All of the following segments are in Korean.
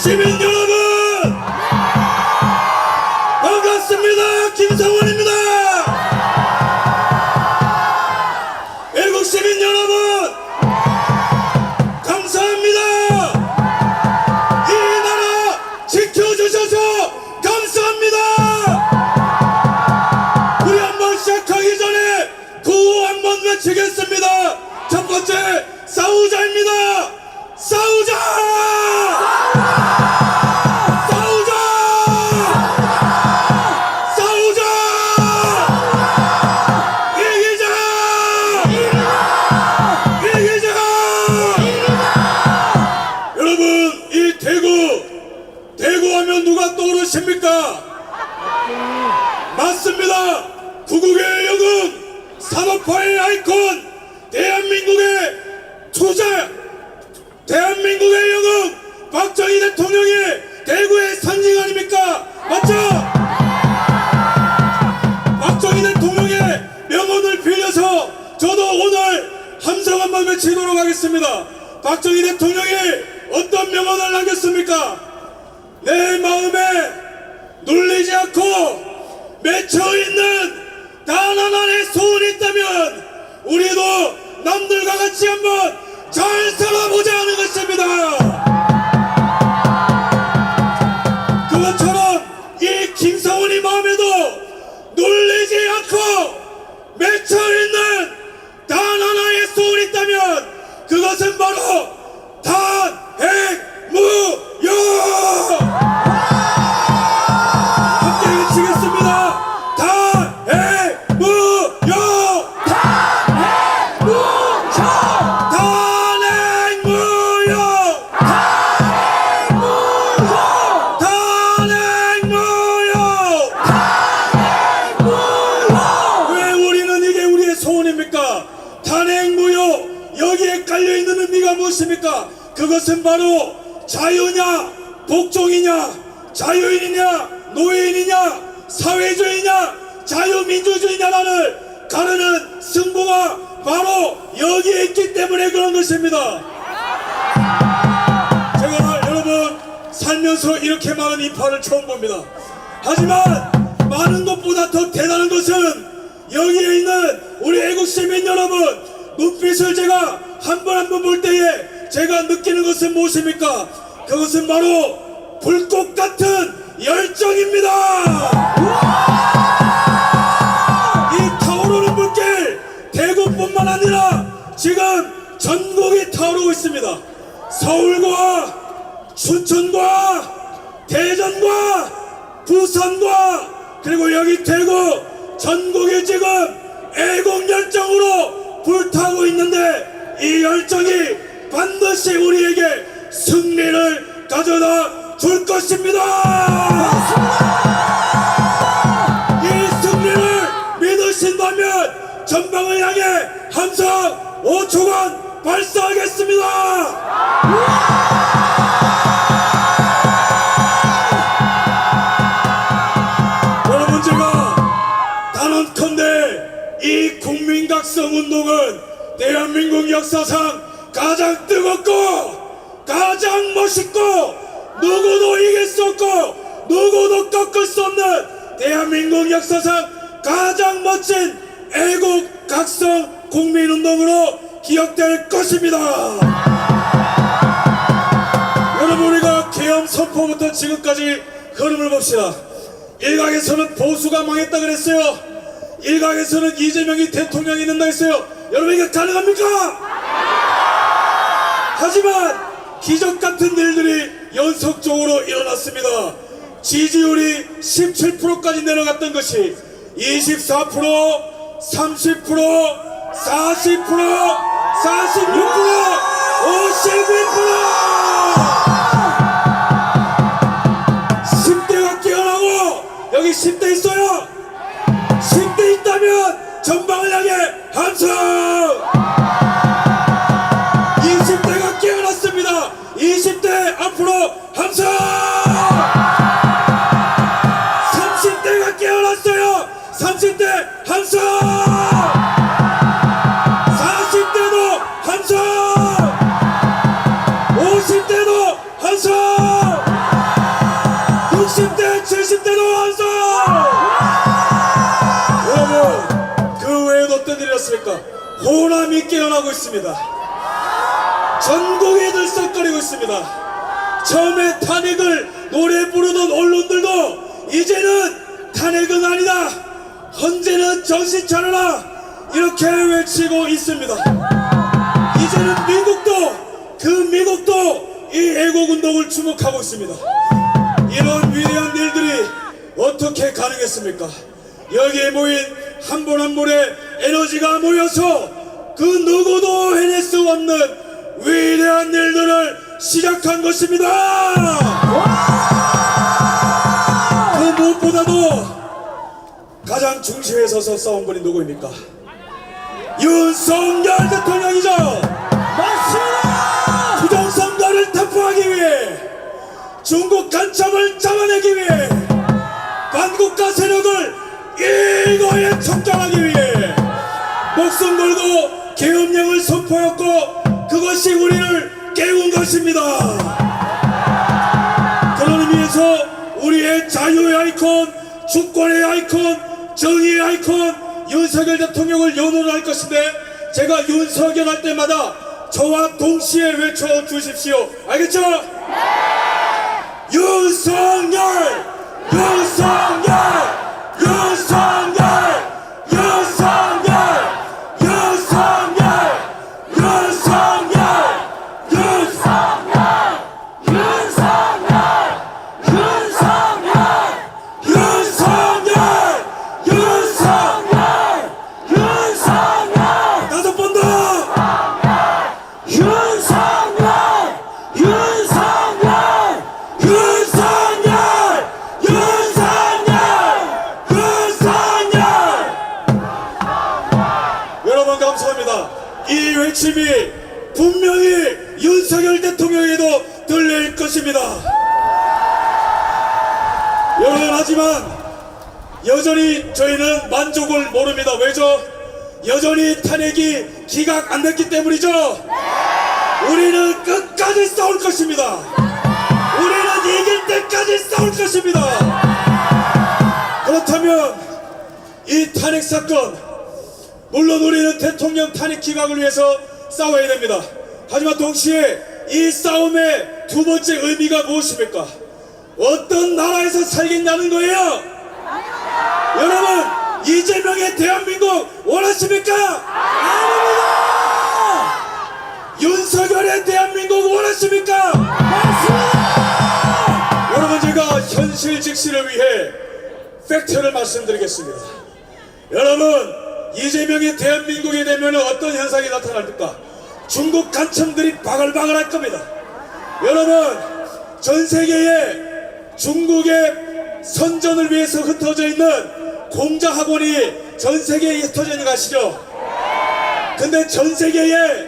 시민 여러분 반갑습니다. 김성원입니다. 애국 시민 여러분 감사합니다. 이 나라 지켜주셔서 감사합니다. 우리 한번 시작하기 전에 구호 한번 외치겠습니다. 첫 번째 싸우자입니다. 싸우자! 싸우자! 싸우자! 이기자! 이기자! 여러분, 이 대구 하면 누가 떠오르십니까? 맞습니다. 구국의 영웅, 산업화의 아이콘, 대한민국의 투자, 대한민국의 영웅 박정희 대통령이 대구의 상징 아닙니까? 맞죠? 박정희 대통령의 명언을 빌려서 저도 오늘 함성 한번 외치도록 하겠습니다. 박정희 대통령이 어떤 명언을 남겼습니까? 내 마음에 눌리지 않고 맺혀있는 단 하나의 소원이 있다면 우리도 남들과 같이 한번 잘 살아보자 하는 것입니다. 그것처럼 이 김성원이 마음에도 놀리지 않고 맺혀있는 단 하나의 소원이 있다면 그것은 바로 탄핵무효! 함께 외치겠습니다. 탄핵무효! 탄핵무효 여기에 깔려있는 의미가 무엇입니까? 그것은 바로 자유냐 복종이냐 자유인이냐 노예인이냐 사회주의냐 자유민주주의냐를 가르는 승부가 바로 여기에 있기 때문에 그런 것입니다. 제가 여러분 살면서 이렇게 많은 인파를 처음 봅니다. 하지만 많은 것보다 더 대단한 것은 여기에 있는 우리 애국시민 여러분 눈빛을 제가 한 번 한 번 볼 때에 제가 느끼는 것은 무엇입니까? 그것은 바로 불꽃 같은 열정입니다. 이 타오르는 불길 대구뿐만 아니라 지금 전국이 타오르고 있습니다. 서울과 춘천과 대전과 부산과 그리고 여기 대구 전국이 지금 애국 열정으로 불타고 있는데 이 열정이 반드시 우리에게 승리를 가져다 줄 것입니다. 이 승리를 믿으신다면 전방을 향해 함성 5초간 발사하겠습니다. 여러분 제가 단언컨대 이 국민각성운동은 대한민국 역사상 가장 뜨겁고 가장 멋있고 누구도 이길 수 없고 누구도 꺾을 수 없는 대한민국 역사상 가장 멋진 애국각성 국민운동으로 기억될 것입니다. 여러분 우리가 계엄 선포부터 지금까지 흐름을 봅시다. 일각에서는 보수가 망했다 그랬어요. 일각에서는 이재명이 대통령이 된다 했어요. 여러분 이게 가능합니까? 하지만 기적같은 일들이 연속적으로 일어났습니다. 지지율이 17%까지 내려갔던 것이 24%, 30%, 40%, 46%, 52%! 10대가 깨어나고 여기 10대 있어요. 10대 있다면 전방을 향해 함성! 20대가 깨어났습니다. 20대 앞으로 함성! 30대가 깨어났어요. 30대 함성! 40대도 함성! 50대도 함성! 이렇습니까? 호남이 깨어나고 있습니다. 전국이 들썩거리고 있습니다. 처음에 탄핵을 노래 부르던 언론들도 이제는 탄핵은 아니다, 헌재는 정신 차려라, 이렇게 외치고 있습니다. 이제는 미국도 이 애국운동을 주목하고 있습니다. 이런 위대한 일들이 어떻게 가능했습니까? 여기에 모인 한 분 한 분의 에너지가 모여서 그 누구도 해낼 수 없는 위대한 일들을 시작한 것입니다. 그 무엇보다도 가장 중심에 서서 싸운 분이 누구입니까? 윤석열 대통령이죠. 맞습니다. 부정선거를 타파하기 위해, 중국 간첩을 잡아내기 위해, 반국가 세력을 일거에 척결하기 위해 목숨 걸고 계엄령을 선포했고, 그것이 우리를 깨운 것입니다. 그런 의미에서 우리의 자유의 아이콘, 주권의 아이콘, 정의의 아이콘 윤석열 대통령을 연호할 것인데, 제가 윤석열 할 때마다 저와 동시에 외쳐주십시오. 알겠죠? 윤석열! 윤석열! 윤석열! 윤석열! 윤석열! 윤석열! 다섯 번 더! 여러분 감사합니다. 이 외침이 분명히 윤석열 대통령에도 들릴 것입니다. 여러분, 하지만 여전히 저희는 만족을 모릅니다. 왜죠? 여전히 탄핵이 기각 안 됐기 때문이죠. 우리는 끝까지 싸울 것입니다. 우리는 이길 때까지 싸울 것입니다. 그렇다면 이 탄핵 사건, 물론 우리는 대통령 탄핵 기각을 위해서 싸워야 됩니다. 하지만 동시에 이 싸움의 두 번째 의미가 무엇입니까? 어떤 나라에서 살겠냐는 거예요. 여러분, 이재명의 대한민국 원하십니까? 아닙니다. 윤석열의 대한민국 원하십니까? 맞습니다. 여러분, 제가 현실 직시를 위해 팩트를 말씀드리겠습니다. 여러분, 이재명이 대한민국이 되면 어떤 현상이 나타날까? 중국 간첩들이 바글바글 할 겁니다. 여러분, 전 세계에 중국의 선전을 위해서 흩어져 있는 공자학원이 전 세계에 흩어져 있는 거 아시죠? 근데 전 세계에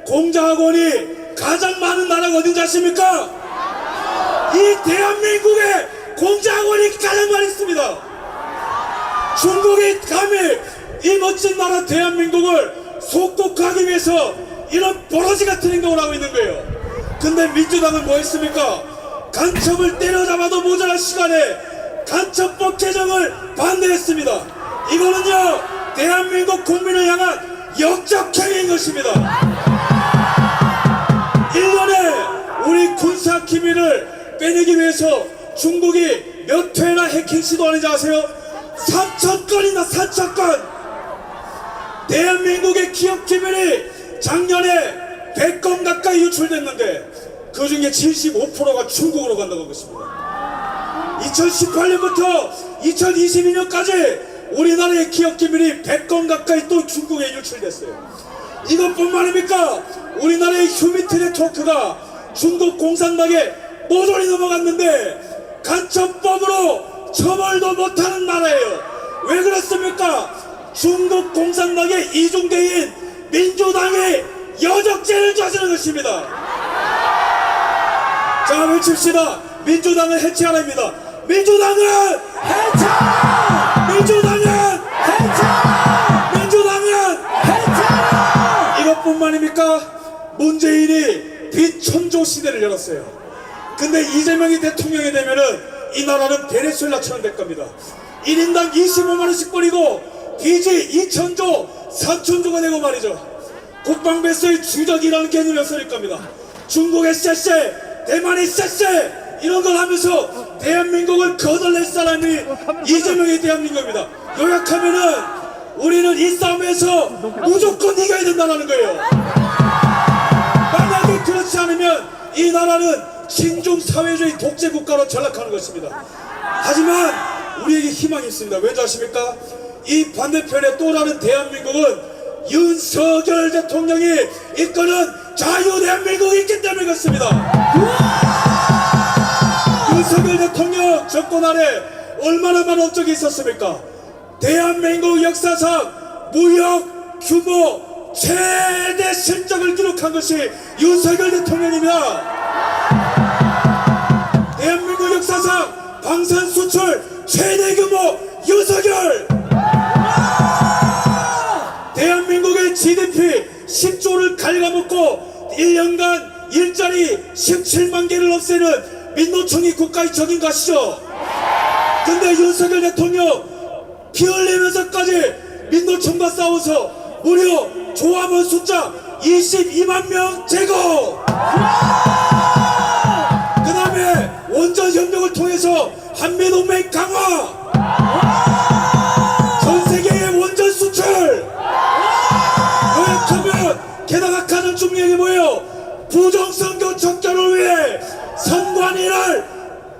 공자학원이 가장 많은 나라가 어딘지 아십니까? 이 대한민국에 공자학원이 가장 많이 있습니다. 중국이 감히 이 멋진 나라 대한민국을 속국하기 위해서 이런 버러지 같은 행동을 하고 있는 거예요. 근데 민주당은 뭐 했습니까? 간첩을 때려잡아도 모자랄 시간에 간첩법 개정을 반대했습니다. 이거는요, 대한민국 국민을 향한 역적행위인 것입니다. 1년에 우리 군사 기밀을 빼내기 위해서 중국이 몇 회나 해킹 시도하는지 아세요? 3,000건이나 3,000건! 대한민국의 기업 기밀이 작년에 100건 가까이 유출됐는데 그 중에 75%가 중국으로 간다는 것입니다. 2018년부터 2022년까지 우리나라의 기업 기밀이 100건 가까이 또 중국에 유출됐어요. 이것뿐만입니까? 우리나라의 휴미트 네트워크가 중국 공산당에 모조리 넘어갔는데 간첩법으로 처벌도 못하는 나라예요. 왜 그렇습니까? 중국 공산당의 이중대인 민주당이 여적죄를 저지른 것입니다. 자, 외칩시다. 민주당은 해체하라입니다. 민주당은 해체하라! 민주당은 해체하라! 민주당은 해체하라! 이것뿐만입니까? 문재인이 빚천조 시대를 열었어요. 근데 이재명이 대통령이 되면은 이 나라는 베네수엘라처럼 될 겁니다. 1인당 25만원씩 버리고 빚이 2천조, 사촌주가 되고 말이죠. 국방배수의 주적이라는 개념이었을 겁니다. 중국의 쎄쎄, 대만의 쎄쎄 이런 걸 하면서 대한민국을 거덜낼 사람이 이재명의 대한민국입니다. 요약하면은 우리는 이 싸움에서 무조건 이겨야 된다는 거예요. 만약에 그렇지 않으면 이 나라는 신종 사회주의 독재 국가로 전락하는 것입니다. 하지만 우리에게 희망이 있습니다. 왠지 아십니까? 이 반대편에 또 다른 대한민국은 윤석열 대통령이 이끄는 자유대한민국이 있기 때문에 그렇습니다. 윤석열 대통령 정권 아래 얼마나 많은 업적이 있었습니까? 대한민국 역사상 무역 규모 최대 실적을 기록한 것이 윤석열 대통령입니다. 대한민국 역사상 방산 수출 최대 규모 윤석열. 대한민국의 GDP 10조를 갉아먹고 1년간 일자리 17만 개를 없애는 민노총이 국가의 적인 거 아시죠? 근데 윤석열 대통령 피 흘리면서까지 민노총과 싸워서 무려 조합원 숫자 22만 명 제거! 그 다음에 원전협력을 통해서 한미동맹 강화! 전세계의 원전 수출! 요약하면 게다가 가장 중요한 게 뭐예요? 부정선거 척결을 위해 선관위를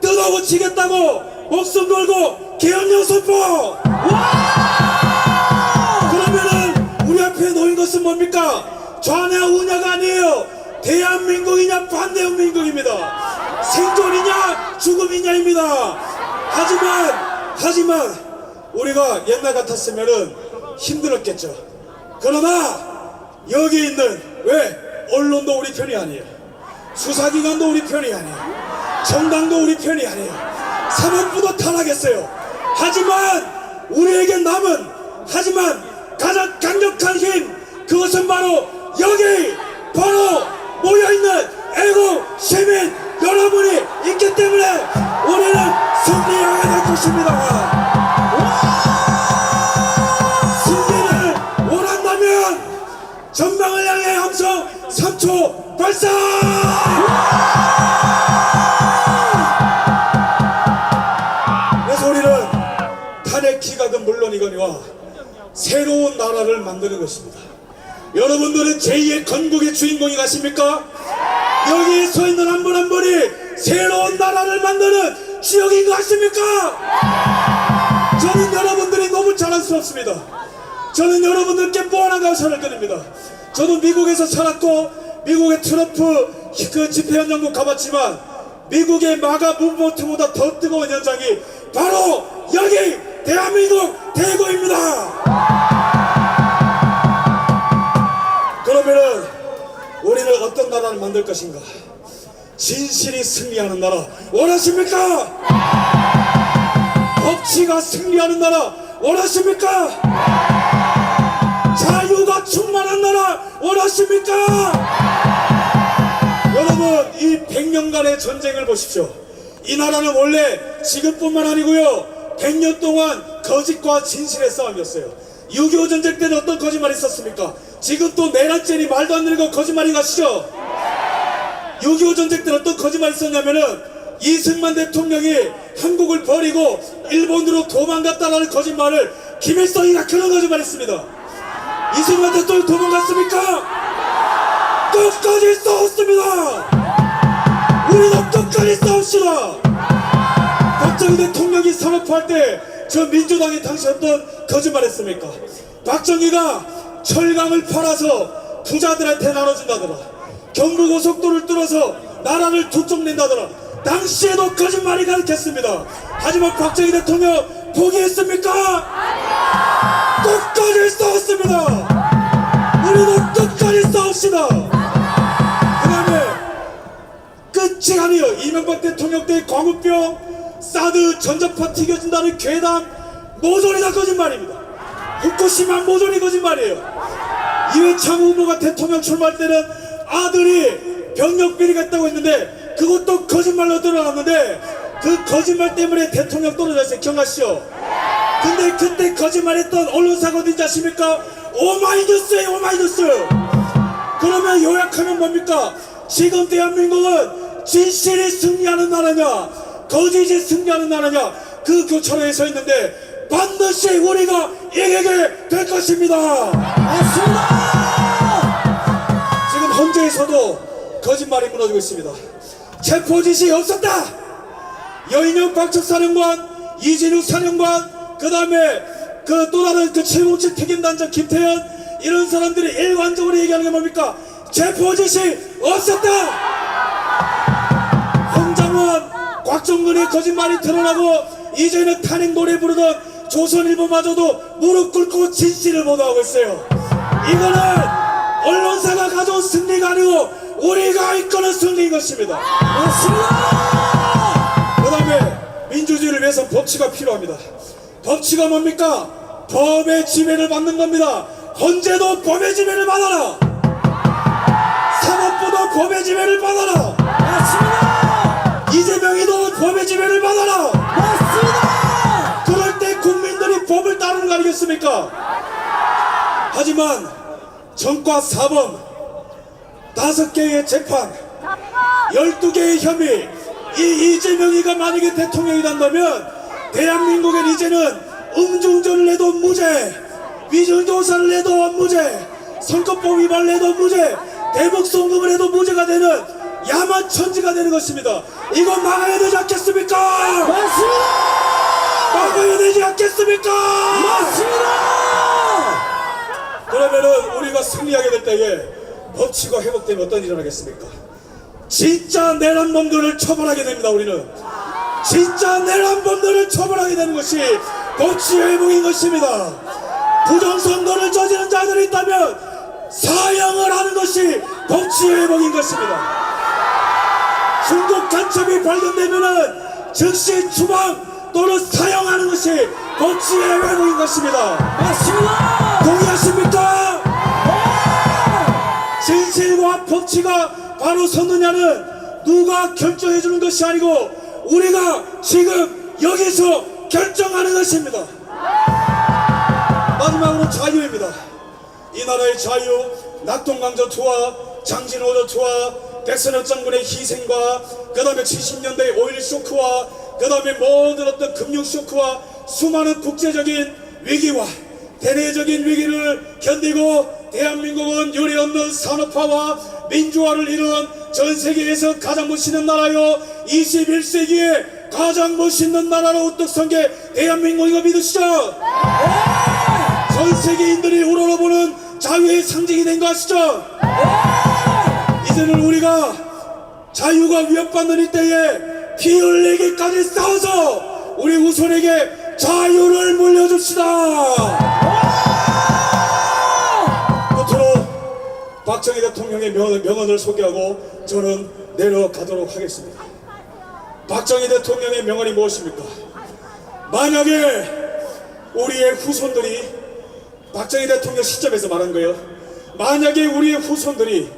뜯어고치겠다고 목숨 걸고 계엄령 선포! 그러면은 우리 앞에 놓인 것은 뭡니까? 좌냐 우냐가 아니에요. 대한민국이냐 반대한민국입니다. 생존이냐 죽음이냐입니다. 하지만 우리가 옛날 같았으면은 힘들었겠죠. 그러나 여기 있는 왜 언론도 우리 편이 아니에요. 수사기관도 우리 편이 아니에요. 정당도 우리 편이 아니에요. 사법부도 타락했어요. 하지만 우리에게 남은 가장 강력한 힘 그것은 바로 여기 바로 모여있는 애국 시민 여러분이 있기 때문에 우리는 승리해야 될 것입니다. 전방을 향해 함성 3초 발사! 그래서 우리는 탄핵 기각은 물론이거니와 새로운 나라를 만드는 것입니다. 여러분들은 제2의 건국의 주인공이 가십니까? 여기에 서 있는 한 분 한 분이 새로운 나라를 만드는 주역인 것 같습니까? 저는 여러분들이 너무 자랑스럽습니다. 저는 여러분들께 뻔한 감사를 드립니다. 저도 미국에서 살았고 미국의 트럼프 그 집회 현장도 가봤지만 미국의 마가 무브먼트보다 더 뜨거운 현장이 바로 여기 대한민국 대구입니다. 그러면은 우리는 어떤 나라를 만들 것인가? 진실이 승리하는 나라 원하십니까? 법치가 승리하는 나라 원하십니까? 자유가 충만한 나라 원하십니까? 여러분 이 100년간의 전쟁을 보십시오. 이 나라는 원래 지금뿐만 아니고요 100년 동안 거짓과 진실의 싸움이었어요. 6.25 전쟁 때는 어떤 거짓말이 있었습니까? 지금 또 내란죄니 말도 안 되는 거 거짓말이 가시죠? 6.25 전쟁 때는 어떤 거짓말이 있었냐면은 이승만 대통령이 한국을 버리고 일본으로 도망갔다라는 거짓말을 김일성이가 그런 거짓말을 했습니다. 이승만 대통령이 도망갔습니까? 끝까지 싸웠습니다. 우리도 끝까지 싸웁시다. 박정희 대통령이 산업화할 때 저 민주당이 당시 어떤 거짓말 했습니까? 박정희가 철강을 팔아서 부자들한테 나눠준다더라. 경부고속도로를 뚫어서 나라를 두 쪽 낸다더라. 당시에도 거짓말이 가득했습니다. 하지만 박정희 대통령 포기했습니까? 끝까지 싸웠습니다. 우리도 끝까지 싸웁시다. 그 다음에 끝이 아니에요. 이명박 대통령 때의 광우병 사드 전자파 튀겨진다는 괴담 모조리 다 거짓말입니다. 후쿠시마 모조리 거짓말이에요. 이회창 후보가 대통령 출마할 때는 아들이 병력 비리가 있다고 했는데 그것도 거짓말로 드러났는데 그 거짓말 때문에 대통령 떨어졌어요. 기억나시죠? 근데 그때 거짓말했던 언론사가 어딘지 아십니까? 오마이뉴스예요, 오마이뉴스. 그러면 요약하면 뭡니까? 지금 대한민국은 진실이 승리하는 나라냐 거짓이 승리하는 나라냐 그 교차로에 서 있는데 반드시 우리가 이기게 될 것입니다. 맞습니다. 지금 헌재에서도 거짓말이 무너지고 있습니다. 체포지시 없었다. 여인영 박측사령관, 이진욱 사령관, 그 다음에 그 또 다른 그 707 특임단장 김태현 이런 사람들이 일관적으로 얘기하는 게 뭡니까? 체포지시 없었다. 홍장원, 곽정근의 거짓말이 드러나고 이제는 탄핵 노래 부르던 조선일보마저도 무릎 꿇고 진실을 보도하고 있어요. 이거는 언론사가 가져온 승리가 아니고 우리가 이끄는 승리인 것입니다. 맞습니다. 그 다음에 민주주의를 위해서 법치가 필요합니다. 법치가 뭡니까? 법의 지배를 받는 겁니다. 헌재도 법의 지배를 받아라. 사법부도 법의 지배를 받아라. 맞습니다. 이재명이도 법의 지배를 받아라. 맞습니다. 그럴 때 국민들이 법을 따르는 거 아니겠습니까? 하지만 정과 사범 5개의 재판 12개의 혐의 이 이재명이가 만약에 대통령이 된다면 대한민국엔 이제는 음주운전을 해도 무죄, 위증조사를 해도 무죄, 선거법 위반을 해도 무죄, 대북송금을 해도 무죄가 되는 야만천지가 되는 것입니다. 이거 막아야 되지 않겠습니까? 맞습니다. 막아야 되지 않겠습니까? 맞습니다. 그러면은 우리가 승리하게 될 때에 법치가 회복되면 어떤 일이 일어나겠습니까? 진짜 내란범들을 처벌하게 됩니다. 우리는 진짜 내란범들을 처벌하게 되는 것이 법치 회복인 것입니다. 부정선거를 저지른 자들이 있다면 사형을 하는 것이 법치 회복인 것입니다. 중국 간첩이 발견되면은 즉시 추방 또는 사형하는 것이 법치의 회복인 것입니다. 맞습니다. 동의하십니까? 진실과 법치가 바로 섰느냐는 누가 결정해 주는 것이 아니고 우리가 지금 여기서 결정하는 것입니다. 마지막으로 자유입니다. 이 나라의 자유, 낙동강전투와 장진오전투와 백선엽 장군의 희생과 그 다음에 70년대의 오일 쇼크와 그 다음에 모든 어떤 금융 쇼크와 수많은 국제적인 위기와 대내적인 위기를 견디고 대한민국은 유례없는 산업화와 민주화를 이룬 전 세계에서 가장 멋있는 나라요 21세기에 가장 멋있는 나라로 우뚝 선 게 대한민국이거 믿으시죠? 전 세계인들이 우러러보는 자유의 상징이 된 거 아시죠? 이제는 우리가 자유가 위협받는 이때에 피 흘리기까지 싸워서 우리 후손에게 자유를 물려줍시다. 끝으로 박정희 대통령의 명언을 소개하고 저는 내려가도록 하겠습니다. 박정희 대통령의 명언이 무엇입니까? 만약에 우리의 후손들이 박정희 대통령 시점에서 말한 거예요. 만약에 우리의 후손들이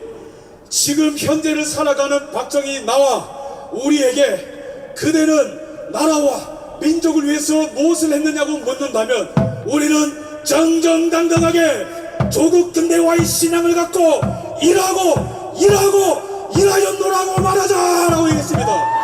지금 현재를 살아가는 박정희 나와 우리에게 그대는 나라와 민족을 위해서 무엇을 했느냐고 묻는다면 우리는 정정당당하게 조국 근대화의 신앙을 갖고 일하였노라고 말하자라고 얘기했습니다.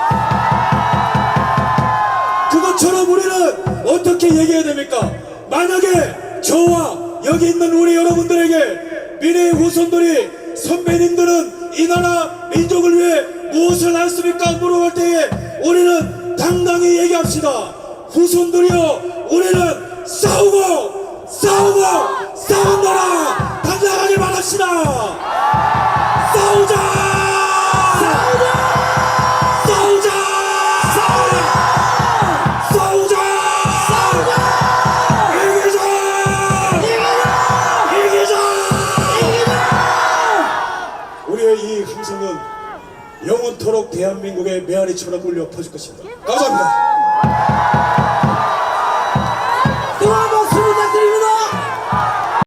그것처럼 우리는 어떻게 얘기해야 됩니까? 만약에 저와 여기 있는 우리 여러분들에게 미래의 후손들이 선배님들은 이 나라 민족을 위해 무엇을 했습니까? 물어볼 때에 우리는 당당히 얘기합시다. 후손들이여 우리는 싸운다라 당당하게 말합시다. 싸우자. 우리의 이 함성은 영원토록 대한민국의 메아리처럼 울려 퍼질 것입니다. 감사합니다.